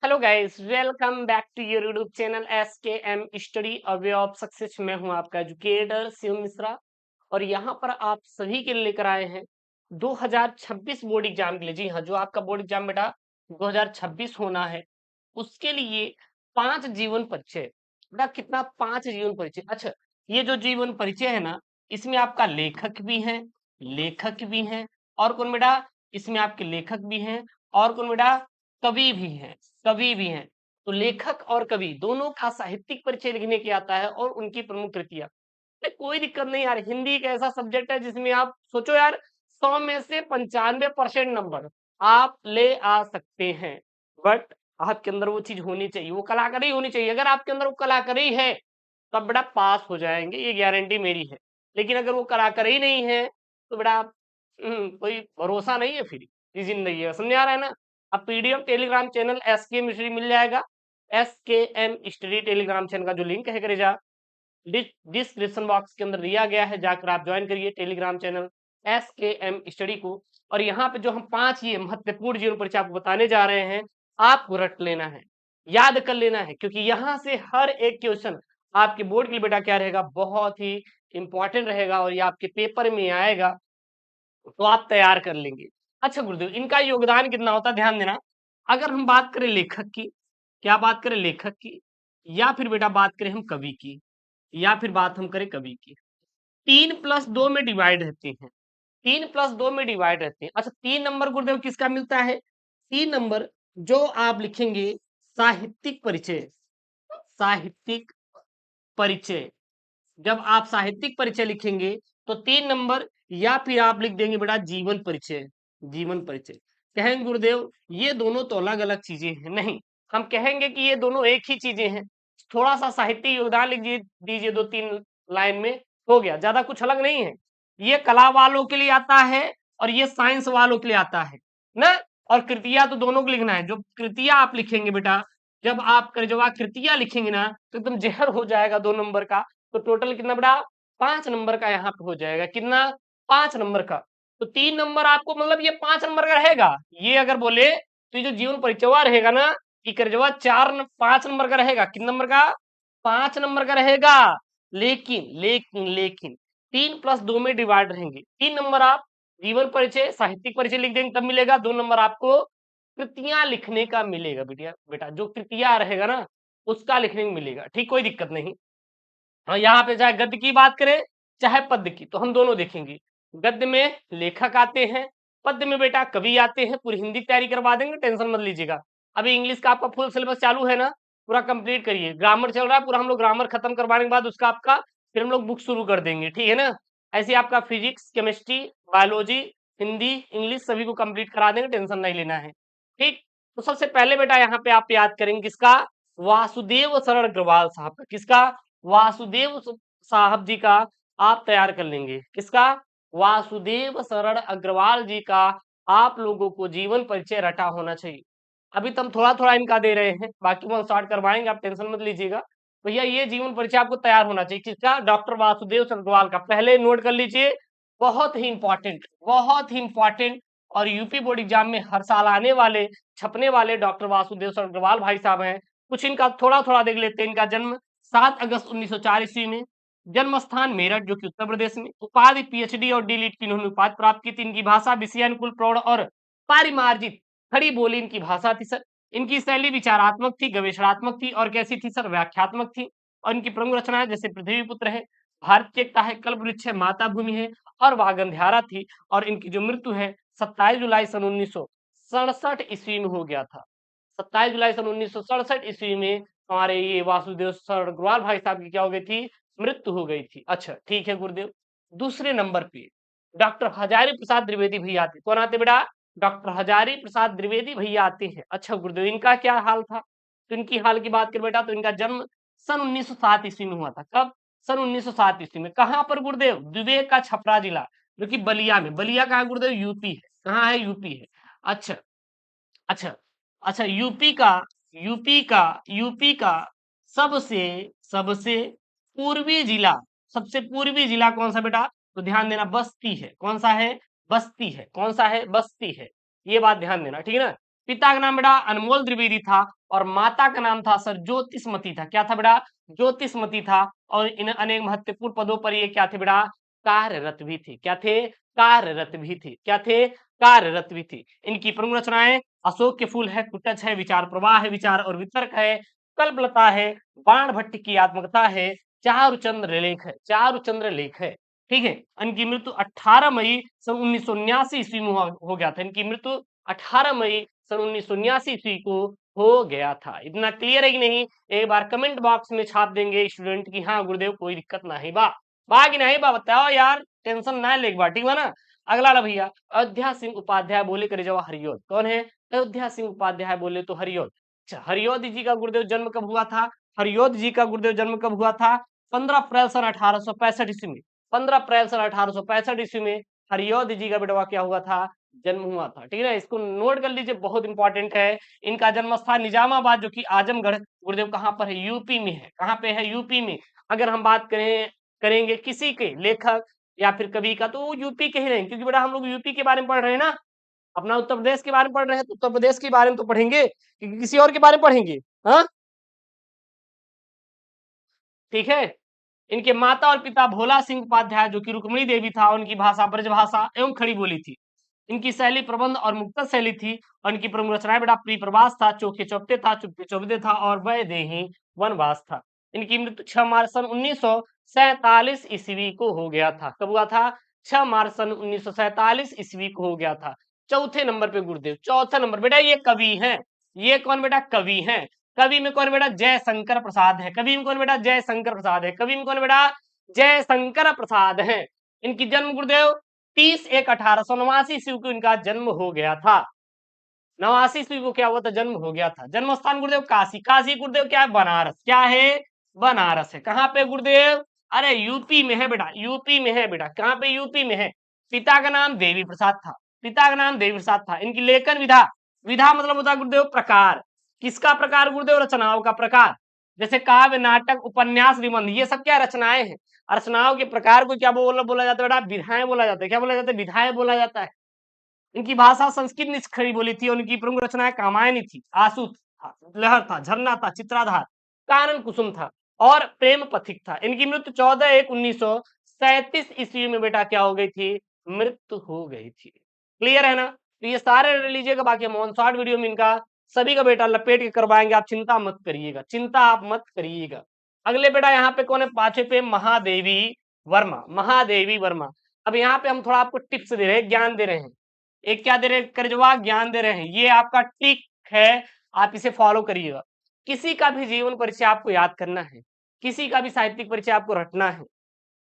Hello guys, welcome back to your YouTube channel SKM study और way of success. मैं हूं आपका educator Shiv Mishra और यहां पर आप सभी के लिए लेकर आए हैं 2026 बोर्ड एग्जाम के लिए। जी हाँ, जो आपका बोर्ड एग्जाम बेटा 2026 होना है उसके लिए 5 जीवन परिचय। बेटा कितना? 5 जीवन परिचय। अच्छा, ये जो जीवन परिचय है ना, इसमें आपका लेखक भी हैं और कौन बेटा? इसमें आपके लेखक भी हैं और कौन बेटा? कवि भी हैं। कवि भी हैं। तो लेखक और कवि दोनों का साहित्यिक परिचय लिखने के आता है और उनकी प्रमुख कृतियां। कोई दिक्कत नहीं यार, हिंदी एक ऐसा सब्जेक्ट है जिसमें आप सोचो यार, 100 में से 95% नंबर आप ले आ सकते हैं। बट आपके अंदर वो चीज होनी चाहिए, वो कलाकारी होनी चाहिए। अगर आपके अंदर वो कलाकारी है तब बेटा पास हो जाएंगे, ये गारंटी मेरी है। लेकिन अगर वो कलाकारी नहीं है तो बेटा कोई भरोसा नहीं है फिर ये जिंदगी है। समझ आ रहा है ना? अब PDF telegram channel SKM study मिल जाएगा। SKM स्टडी टेलीग्राम चैनल का जो लिंक है करेजा डिस्क्रिप्शन बॉक्स के अंदर दिया गया है, जाकर आप ज्वाइन करिए टेलीग्राम चैनल SKM स्टडी को। और यहाँ पे जो हम 5 ये महत्वपूर्ण जीवन परिचय आपको बताने जा रहे हैं, आपको रट लेना है, याद कर लेना है, क्योंकि यहाँ से हर एक क्वेश्चन आपके बोर्ड के लिए बेटा क्या रहेगा, बहुत ही इंपॉर्टेंट रहेगा और ये आपके पेपर में आएगा, तो आप तैयार कर लेंगे। अच्छा गुरुदेव, इनका योगदान कितना होता है ध्यान देना। अगर हम बात करें लेखक की, क्या बात करें लेखक की, या फिर बेटा बात करें हम कवि की, या फिर बात हम करें कवि की, 3+2 में डिवाइड रहते हैं। 3+2 में डिवाइड रहते हैं। अच्छा, 3 नंबर गुरुदेव किसका मिलता है? 3 नंबर जो आप लिखेंगे साहित्यिक परिचय। साहित्यिक परिचय, जब आप साहित्यिक परिचय लिखेंगे तो 3 नंबर, या फिर आप लिख देंगे बेटा जीवन परिचय। जीवन परिचय कहेंगे गुरुदेव ये दोनों तो अलग अलग चीजें हैं। नहीं, हम कहेंगे कि ये दोनों एक ही चीजें हैं। थोड़ा सा साहित्यिक योगदान लिख दीजिए 2-3 लाइन में, हो गया, ज्यादा कुछ अलग नहीं है। ये कला वालों के लिए आता है और ये साइंस वालों के लिए आता है ना। और कृतियां तो दोनों को लिखना है। जो कृतियां आप लिखेंगे बेटा, जब आप कृतियां लिखेंगे ना तो एकदम जहर हो जाएगा 2 नंबर का। तो टोटल कितना बड़ा? 5 नंबर का यहाँ पे हो जाएगा। कितना? 5 नंबर का। तो 3 नंबर आपको, मतलब ये 5 नंबर का रहेगा। ये अगर बोले तो ये जो जीवन परिचय रहेगा ना, ये करजवा 5 नंबर का रहेगा। कितने नंबर का? 5 नंबर का रहेगा। लेकिन 3+2 में डिवाइड रहेंगे। 3 नंबर आप जीवन परिचय साहित्यिक परिचय लिख देंगे तब मिलेगा। 2 नंबर आपको कृतियां लिखने का मिलेगा। बेटा बेटा जो कृतियां रहेगा ना उसका लिखने में मिलेगा। ठीक, कोई दिक्कत नहीं। हाँ, यहाँ पे चाहे गद्य की बात करें चाहे पद्य की, तो हम दोनों देखेंगे। गद्य में लेखक आते हैं, पद्य में बेटा कवि आते हैं। पूरी हिंदी की तैयारी करवा देंगे, टेंशन मत लीजिएगा। अभी इंग्लिश का आपका फुल सिलेबस चालू है ना, पूरा कंप्लीट करिए। ग्रामर चल रहा है पूरा, हम लोग ग्रामर खत्म करवाने के बाद उसका आपका फिर हम लोग बुक शुरू कर देंगे, ठीक है ना। ऐसे आपका physics, chemistry, biology, Hindi, English सभी को कंप्लीट करा देंगे, टेंशन नहीं लेना है। ठीक, तो सबसे पहले बेटा यहाँ पे आप याद करेंगे किसका? वासुदेव शरण अग्रवाल साहब का। किसका? वासुदेव साहब जी का आप तैयार कर लेंगे। किसका? वासुदेव शरण अग्रवाल जी का आप लोगों को जीवन परिचय रटा होना चाहिए। अभी तो हम थोड़ा थोड़ा इनका दे रहे हैं, बाकी वो स्टार्ट करवाएंगे, आप टेंशन मत लीजिएगा। भैया ये जीवन परिचय आपको तैयार होना चाहिए। किसका? डॉक्टर वासुदेव शरण अग्रवाल का। पहले नोट कर लीजिए, बहुत ही इंपॉर्टेंट, बहुत ही इंपॉर्टेंट। और यूपी बोर्ड एग्जाम में हर साल आने वाले, छपने वाले डॉक्टर वासुदेव शरण अग्रवाल भाई साहब हैं। कुछ इनका थोड़ा थोड़ा देख लेते हैं। इनका जन्म 7 अगस्त 1904 ईस्वी में, जन्म स्थान मेरठ जो कि उत्तर प्रदेश में, उपाधि PhD और D.Litt की इन्होंने उपाधि प्राप्त की थी। इनकी भाषा विषयानुकूल, प्रौढ़ और पारिमार्जित खड़ी बोली इनकी भाषा थी सर। इनकी शैली विचारात्मक थी, गवेषणात्मक थी और कैसी थी सर? व्याख्यात्मक थी। और इनकी प्रमुख रचनाएं जैसे पृथ्वी पुत्र है, भारतीय एकता है, कल्पवृक्ष है, माता भूमि है और वागंध्यारा थी। और इनकी जो मृत्यु है 27 जुलाई सन 1967 ईस्वी में हो गया था। 27 जुलाई सन 1967 ईस्वी में हमारे ये वासुदेव शरण अग्रवाल भाई साहब की क्या हो गई थी? मृत्यु हो गई थी। अच्छा ठीक है गुरुदेव। दूसरे नंबर पे डॉक्टर हजारी प्रसाद द्विवेदी भैया आते। कौन आते बेटा? डॉक्टर हजारी प्रसाद द्विवेदी भैया आते हैं। अच्छा गुरुदेव, इनका क्या हाल था? तो इनकी हाल की बात करें बेटा तो इनका जन्म सन 1907 ईस्वी में हुआ था। कब? सन 1907 ईस्वी में। कहाँ पर गुरुदेव? विवेक का छपरा जिला, जो कि बलिया में। बलिया कहाँ है गुरुदेव? यूपी है। कहाँ है? यूपी है। अच्छा अच्छा अच्छा, यूपी का सबसे सबसे पूर्वी जिला, सबसे पूर्वी जिला कौन सा बेटा? तो ध्यान देना, बस्ती है। कौन सा है? बस्ती है। कौन सा है? बस्ती है। ये बात ध्यान देना, ठीक है ना। पिता का नाम बेटा अनमोल द्विवेदी था और माता का नाम था सर ज्योतिषमती था। क्या था बेटा? ज्योतिषमती था। और इन अनेक महत्वपूर्ण पदों पर ये क्या थे बेटा? कार्यरत भी थे। क्या थे? कार्यरत भी थे। क्या थे? कार्यरत भी थे। इनकी प्रमुख रचनाएं अशोक के फूल है, कुटच है, विचार प्रवाह है, विचार और वितर्क है, कल्पलता है, बाण भट्ट की आत्मकथा है, चारुचंद्र लेख है, चारुचंद्र लेख है। ठीक है। इनकी मृत्यु 18 मई सन 1979 ईस्वी में हो गया था। इनकी मृत्यु 18 मई सन 1979 ईस्वी को हो गया था। इतना क्लियर है कि नहीं? एक बार कमेंट बॉक्स में छाप देंगे स्टूडेंट की हाँ गुरुदेव कोई दिक्कत नहीं बा। कि नहीं बा बताओ यार, टेंशन ना ले बा, ठीक है ना। अगला ला भैया, अयोध्या सिंह उपाध्याय बोले करे जवा हरियोध। कौन है? अयोध्या सिंह उपाध्याय बोले तो हरियोध। अच्छा, हरियोध जी का गुरुदेव जन्म कब हुआ था? हरियोध जी का गुरुदेव जन्म कब हुआ था? 15 अप्रैल सन 1865 ईस्वी में। 15 अप्रैल सन 1865 ईस्वी में हरियोध जी का बेटवा क्या हुआ था? जन्म हुआ था। ठीक है ना, इसको नोट कर लीजिए, बहुत इंपॉर्टेंट है। इनका जन्म स्थान निजामाबाद जो कि आजमगढ़ गुरुदेव कहाँ पर है? यूपी में है। कहाँ पे है? यूपी में। अगर हम बात करेंगे किसी के लेखक या फिर कवि का, तो वो यूपी के ही रहेंगे, क्योंकि बेटा हम लोग यूपी के बारे में पढ़ रहे हैं ना। अपना उत्तर प्रदेश के बारे में पढ़ रहे हैं तो उत्तर प्रदेश के बारे में तो पढ़ेंगे, क्योंकि किसी और के बारे में पढ़ेंगे? हाँ, ठीक है। इनके माता और पिता भोला सिंह उपाध्याय जो कि रुक्मिणी देवी था, उनकी भाषा ब्रजभाषा एवं खड़ी बोली थी। इनकी शैली प्रबंध और मुक्तक शैली थी। और इनकी प्रमुख रचनाएं बेटा प्रियप्रवास था, चोखे चौपटे था, चुप्पे चौबदे था और वैदेही वनवास था। इनकी मृत्यु 6 मार्च सन 1947 ईस्वी को हो गया था। कब हुआ था? 6 मार्च सन 1947 ईस्वी को हो गया था। चौथे नंबर पे गुरुदेव, चौथा नंबर बेटा ये कवि हैं। ये कौन बेटा? कवि हैं। कवि में कौन बेटा? जयशंकर प्रसाद है। कवि में कौन बेटा? जयशंकर प्रसाद है। कवि में कौन बेटा? जयशंकर प्रसाद है। इनकी जन्म गुरुदेव 30/1/1889 ईस्वी को इनका जन्म हो गया था। 89 ईस्वी को क्या हुआ था? जन्म हो गया था। जन्म स्थान गुरुदेव काशी। काशी गुरुदेव क्या है? बनारस। क्या है? बनारस है। कहाँ पे गुरुदेव? अरे यूपी में है बेटा, यूपी में है बेटा। कहाँ पे? यूपी में है। पिता का नाम देवी प्रसाद था। पिता का नाम देवी प्रसाद था। इनकी लेखन विधा, विधा मतलब होता है गुरुदेव प्रकार। किसका प्रकार गुरुदेव? रचनाओं का प्रकार। जैसे काव्य, नाटक, उपन्यास, निबंध, ये सब क्या रचनाएं हैं। रचनाओं के प्रकार को क्या बोला जाता है बेटा? विधाएं बोला जाता है। क्या बोला जाता है? विधाएं बोला जाता है। इनकी भाषा संस्कृत में खड़ी बोली थी और उनकी प्रमुख रचनाएं कामायनी थी, आसु था, लहर था, झरना था, चित्राधार, कानन कुसुम था और प्रेम पथिक था। इनकी मृत्यु 14/1/1937 ईस्वी में बेटा क्या हो गई थी? मृत्यु हो गई थी। क्लियर है ना? तो ये सारे रट लीजिएगा, बाकी हम ऑन शॉर्ट वीडियो में इनका सभी का बेटा लपेट के करवाएंगे, आप चिंता मत करिएगा, चिंता आप मत करिएगा। अगले बेटा यहाँ पे कौन है? 5वें पे महादेवी वर्मा। महादेवी वर्मा। अब यहाँ पे हम थोड़ा आपको टिप्स दे रहे हैं, ज्ञान दे रहे हैं। एक क्या दे रहे हैं? करजवा ज्ञान दे रहे हैं। ये आपका टिक है, आप इसे फॉलो करिएगा। किसी का भी जीवन परिचय आपको याद करना है, किसी का भी साहित्यिक परिचय आपको रटना है,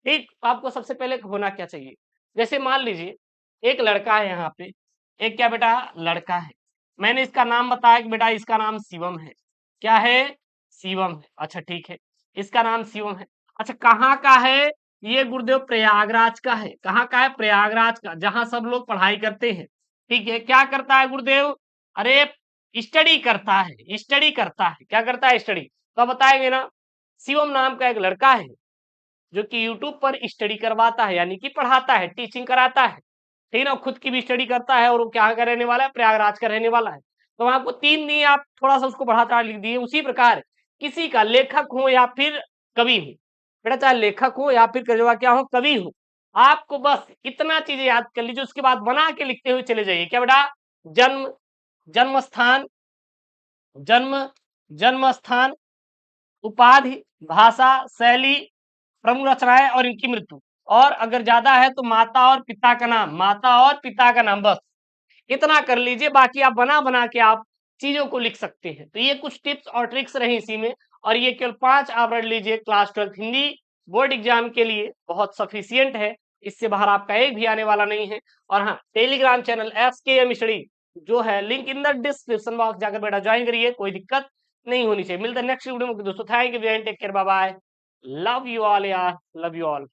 ठीक? आपको सबसे पहले होना क्या चाहिए? जैसे मान लीजिए एक लड़का है यहाँ पे, एक क्या बेटा? लड़का है। मैंने इसका नाम बताया कि बेटा इसका नाम शिवम है। क्या है? शिवम है। अच्छा ठीक है, इसका नाम शिवम है। अच्छा कहाँ का है? ये गुरुदेव प्रयागराज का है। कहाँ का है? प्रयागराज का, जहां सब लोग पढ़ाई करते हैं। ठीक है, क्या करता है गुरुदेव? अरे स्टडी करता है, स्टडी करता है। क्या करता है? स्टडी। तो बताएंगे ना, शिवम नाम का एक लड़का है जो कि यूट्यूब पर स्टडी करवाता है, यानी कि पढ़ाता है, टीचिंग कराता है। ठीक है ना, खुद की भी स्टडी करता है और वो क्या का रहने वाला है? प्रयागराज का रहने वाला है। तो आपको 3 दिए, आप थोड़ा सा उसको बढ़ा चढ़ा लिख दिए। उसी प्रकार किसी का लेखक हो या फिर कवि हो, बेटा चाहे लेखक हो या फिर करजवा क्या हो, कवि हो, आपको बस इतना चीजें याद कर लीजिए, उसके बाद बना के लिखते हुए चले जाइए। क्या बेटा? जन्म, जन्म स्थान, जन्म, जन्म स्थान, उपाधि, भाषा, शैली, प्रमुख रचनाएं और इनकी मृत्यु। और अगर ज्यादा है तो माता और पिता का नाम, माता और पिता का नाम, बस इतना कर लीजिए। बाकी आप बना बना के आप चीजों को लिख सकते हैं। तो ये कुछ टिप्स और ट्रिक्स रही इसी में, और ये केवल 5 आप रट लीजिए क्लास 12 हिंदी बोर्ड एग्जाम के लिए बहुत सफिशियंट है। इससे बाहर आपका एक भी आने वाला नहीं है। और हाँ, टेलीग्राम चैनल SKM स्टडी जो है, link in the description box, जाकर बेटा ज्वाइन करिए, कोई दिक्कत नहीं होनी चाहिए। मिलता है नेक्स्ट वीडियो में दोस्तों। Thank you, take care, bye bye, love you all यार, लव यू ऑल।